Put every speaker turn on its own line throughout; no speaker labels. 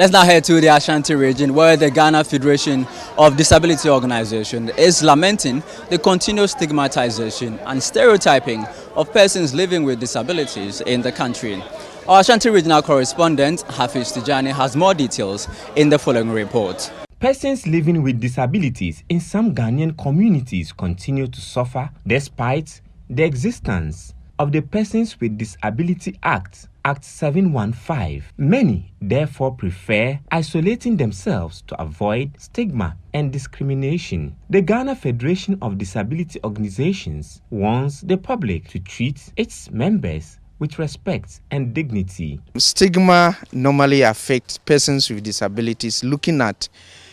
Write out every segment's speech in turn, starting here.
Let's now head to the Ashanti region, where the Ghana Federation of Disability Organization is lamenting the continuous stigmatization and stereotyping of persons living with disabilities in the country. Our Ashanti regional correspondent, Hafiz Tijani, has more details in the following report.
Persons living with disabilities in some Ghanaian communities continue to suffer despite the existence of the Persons with Disability Act 715. Many therefore prefer isolating themselves to avoid stigma and discrimination. The Ghana Federation of Disability Organizations warns the public to treat its members with respect and dignity.
Stigma normally affects persons with disabilities, looking at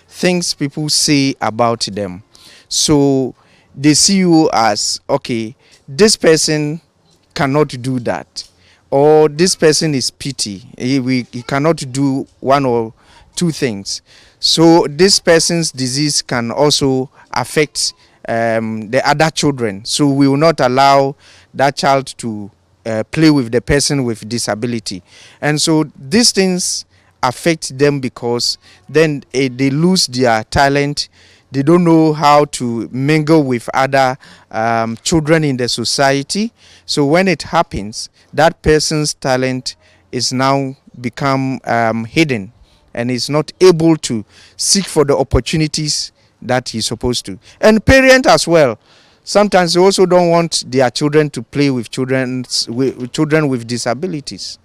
things people say about them. So they see you as, okay, this person cannot do that, or this person is petty, he cannot do one or two things. So this person's disease can also affect the other children, so we will not allow that child to play with the person with disability. And so these things affect them because then they lose their talent. They don't know how to mingle with other children in the society. So when it happens, that person's talent is now become hidden and is not able to seek for the opportunities that he's supposed to. And parents as well. Sometimes they also don't want their children to play with children with disabilities.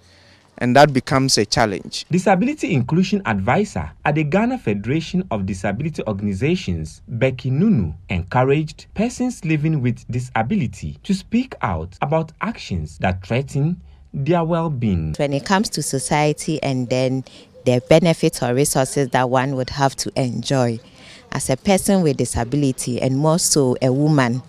And that becomes a challenge.
Disability Inclusion Advisor at the Ghana Federation of Disability Organizations, Becky Nunu, encouraged persons living with disability to speak out about actions that threaten their well-being.
When it comes to society and then the benefits or resources that one would have to enjoy as a person with disability, and more so a woman,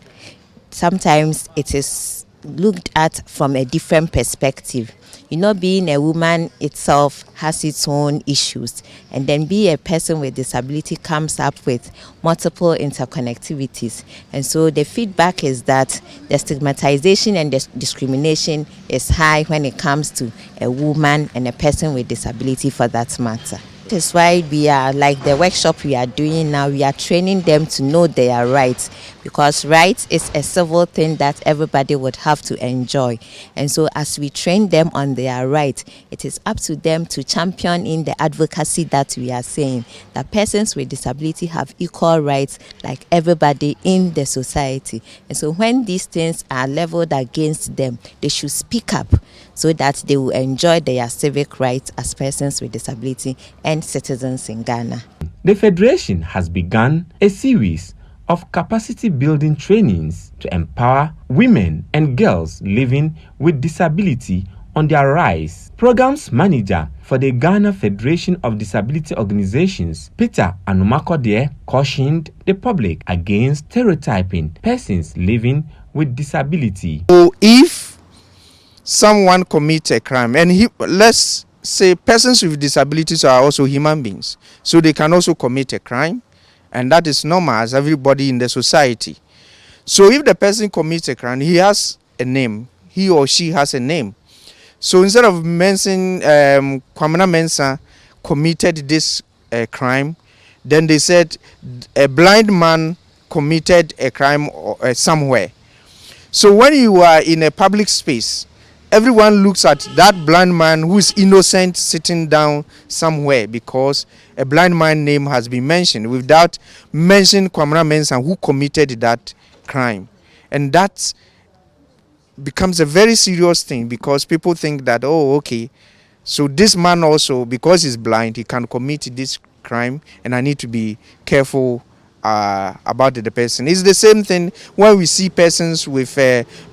sometimes it is looked at from a different perspective. You know, being a woman itself has its own issues, and then being a person with disability comes up with multiple interconnectivities. And so the feedback is that the stigmatization and the discrimination is high when it comes to a woman and a person with disability for that matter. That is why we are, like the workshop we are doing now, we are training them to know their rights, because rights is a civil thing that everybody would have to enjoy. And so as we train them on their rights, it is up to them to champion in the advocacy that we are saying, that persons with disability have equal rights like everybody in the society. And so when these things are leveled against them, they should speak up so that they will enjoy their civic rights as persons with disability and citizens in Ghana.
The Federation has begun a series of capacity building trainings to empower women and girls living with disability on their rights. Programs Manager for the Ghana Federation of Disability Organizations, Peter Anumakodie, cautioned the public against stereotyping persons living with disability.
So if someone commits a crime, and let's say persons with disabilities are also human beings, so they can also commit a crime, and that is normal as everybody in the society. So if the person commits a crime, he has a name, he or she has a name. So instead of mentioning Kwamina Mensah committed this crime, then they said a blind man committed a crime somewhere. So when you are in a public space, everyone looks at that blind man who is innocent sitting down somewhere because a blind man's name has been mentioned without mentioning Kwamina Mensah who committed that crime. And that becomes a very serious thing because people think that, oh, okay, so this man also, because he's blind, he can commit this crime, and I need to be careful about the person. It's the same thing when we see persons with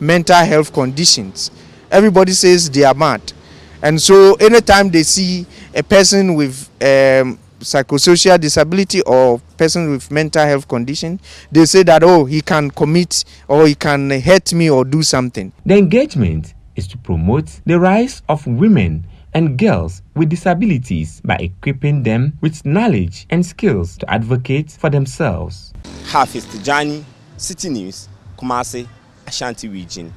mental health conditions. Everybody says they are mad, and so anytime they see a person with psychosocial disability or person with mental health condition, they say that, oh, he can commit or he can hurt me or do something.
The engagement is to promote the rights of women and girls with disabilities by equipping them with knowledge and skills to advocate for themselves.
Hafiz Tijani, Citi News, Kumasi, Ashanti Region.